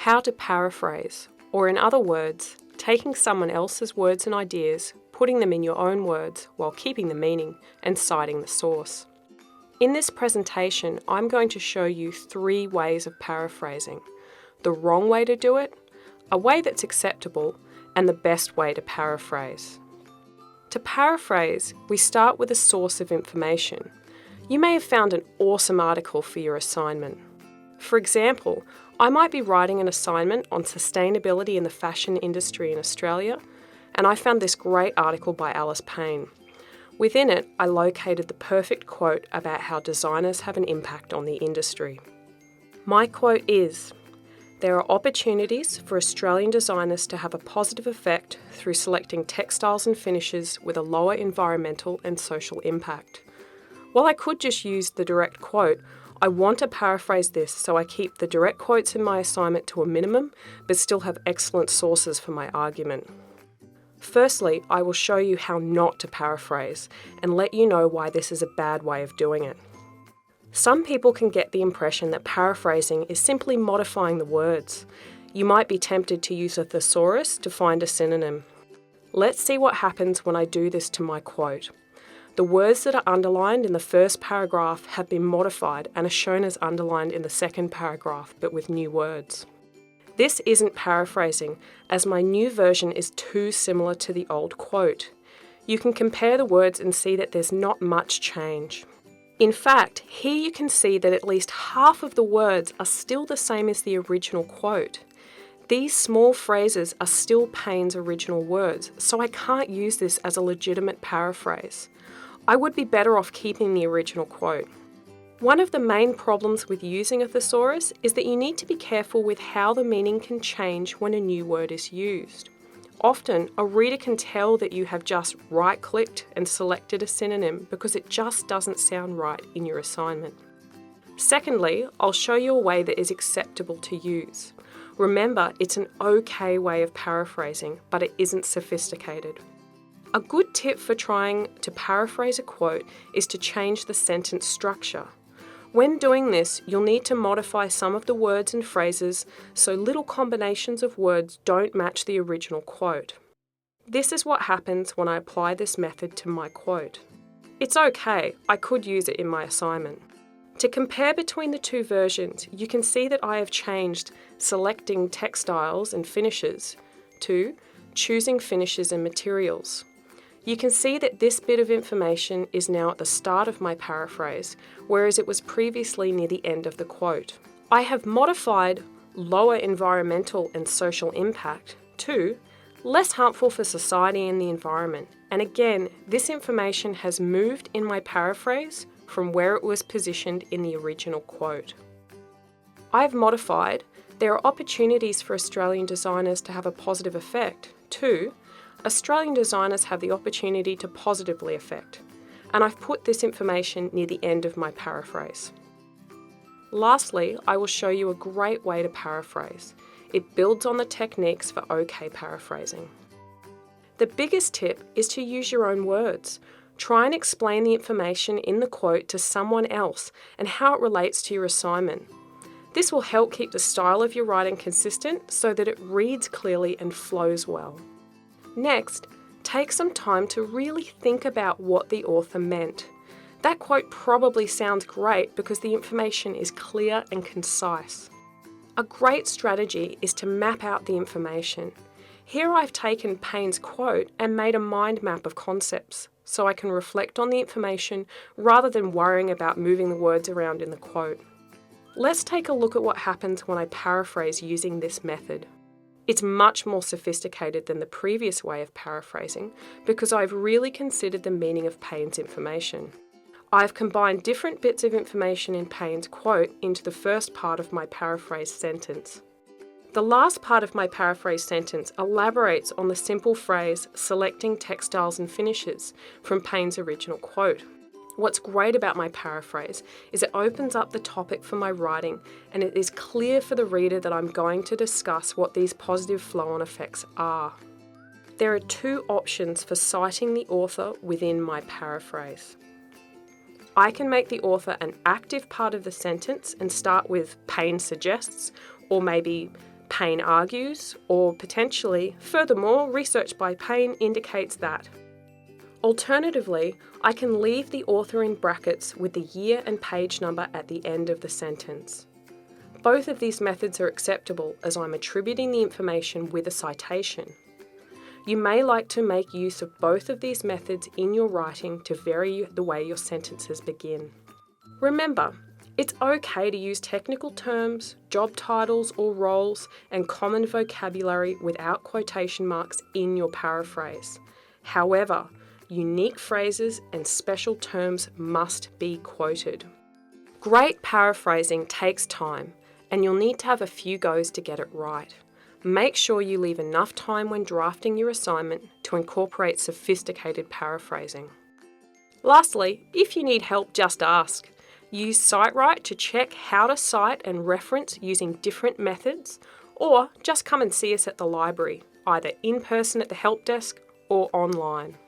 How to paraphrase, or in other words, taking someone else's words and ideas, putting them in your own words while keeping the meaning and citing the source. In this presentation, I'm going to show you 3 ways of paraphrasing: the wrong way to do it, a way that's acceptable, and the best way to paraphrase. To paraphrase, we start with a source of information. You may have found an awesome article for your assignment. For example, I might be writing an assignment on sustainability in the fashion industry in Australia, and I found this great article by Alice Payne. Within it, I located the perfect quote about how designers have an impact on the industry. My quote is, "There are opportunities for Australian designers to have a positive effect through selecting textiles and finishes with a lower environmental and social impact." While I could just use the direct quote, I want to paraphrase this so I keep the direct quotes in my assignment to a minimum, but still have excellent sources for my argument. Firstly, I will show you how not to paraphrase and let you know why this is a bad way of doing it. Some people can get the impression that paraphrasing is simply modifying the words. You might be tempted to use a thesaurus to find a synonym. Let's see what happens when I do this to my quote. The words that are underlined in the first paragraph have been modified and are shown as underlined in the second paragraph, but with new words. This isn't paraphrasing, as my new version is too similar to the old quote. You can compare the words and see that there's not much change. In fact, here you can see that at least half of the words are still the same as the original quote. These small phrases are still Payne's original words, so I can't use this as a legitimate paraphrase. I would be better off keeping the original quote. One of the main problems with using a thesaurus is that you need to be careful with how the meaning can change when a new word is used. Often, a reader can tell that you have just right-clicked and selected a synonym because it just doesn't sound right in your assignment. Secondly, I'll show you a way that is acceptable to use. Remember, it's an okay way of paraphrasing, but it isn't sophisticated. A good tip for trying to paraphrase a quote is to change the sentence structure. When doing this, you'll need to modify some of the words and phrases so little combinations of words don't match the original quote. This is what happens when I apply this method to my quote. It's okay, I could use it in my assignment. To compare between the two versions, you can see that I have changed selecting textiles and finishes to choosing finishes and materials. You can see that this bit of information is now at the start of my paraphrase, whereas it was previously near the end of the quote. I have modified lower environmental and social impact to less harmful for society and the environment. And again, this information has moved in my paraphrase from where it was positioned in the original quote. I've modified, there are opportunities for Australian designers to have a positive effect to Australian designers have the opportunity to positively affect, and I've put this information near the end of my paraphrase. Lastly, I will show you a great way to paraphrase. It builds on the techniques for okay paraphrasing. The biggest tip is to use your own words. Try and explain the information in the quote to someone else and how it relates to your assignment. This will help keep the style of your writing consistent so that it reads clearly and flows well. Next, take some time to really think about what the author meant. That quote probably sounds great because the information is clear and concise. A great strategy is to map out the information. Here I've taken Payne's quote and made a mind map of concepts, so I can reflect on the information rather than worrying about moving the words around in the quote. Let's take a look at what happens when I paraphrase using this method. It's much more sophisticated than the previous way of paraphrasing because I've really considered the meaning of Payne's information. I've combined different bits of information in Payne's quote into the first part of my paraphrase sentence. The last part of my paraphrase sentence elaborates on the simple phrase selecting textiles and finishes from Payne's original quote. What's great about my paraphrase is it opens up the topic for my writing, and it is clear for the reader that I'm going to discuss what these positive flow-on effects are. There are 2 options for citing the author within my paraphrase. I can make the author an active part of the sentence and start with Payne suggests, or maybe Payne argues, or potentially, furthermore, research by Payne indicates that. Alternatively, I can leave the author in brackets with the year and page number at the end of the sentence. Both of these methods are acceptable as I'm attributing the information with a citation. You may like to make use of both of these methods in your writing to vary the way your sentences begin. Remember, it's okay to use technical terms, job titles or roles, and common vocabulary without quotation marks in your paraphrase. However, unique phrases and special terms must be quoted. Great paraphrasing takes time, and you'll need to have a few goes to get it right. Make sure you leave enough time when drafting your assignment to incorporate sophisticated paraphrasing. Lastly, if you need help, just ask. Use SiteWrite to check how to cite and reference using different methods, or just come and see us at the library, either in person at the help desk or online.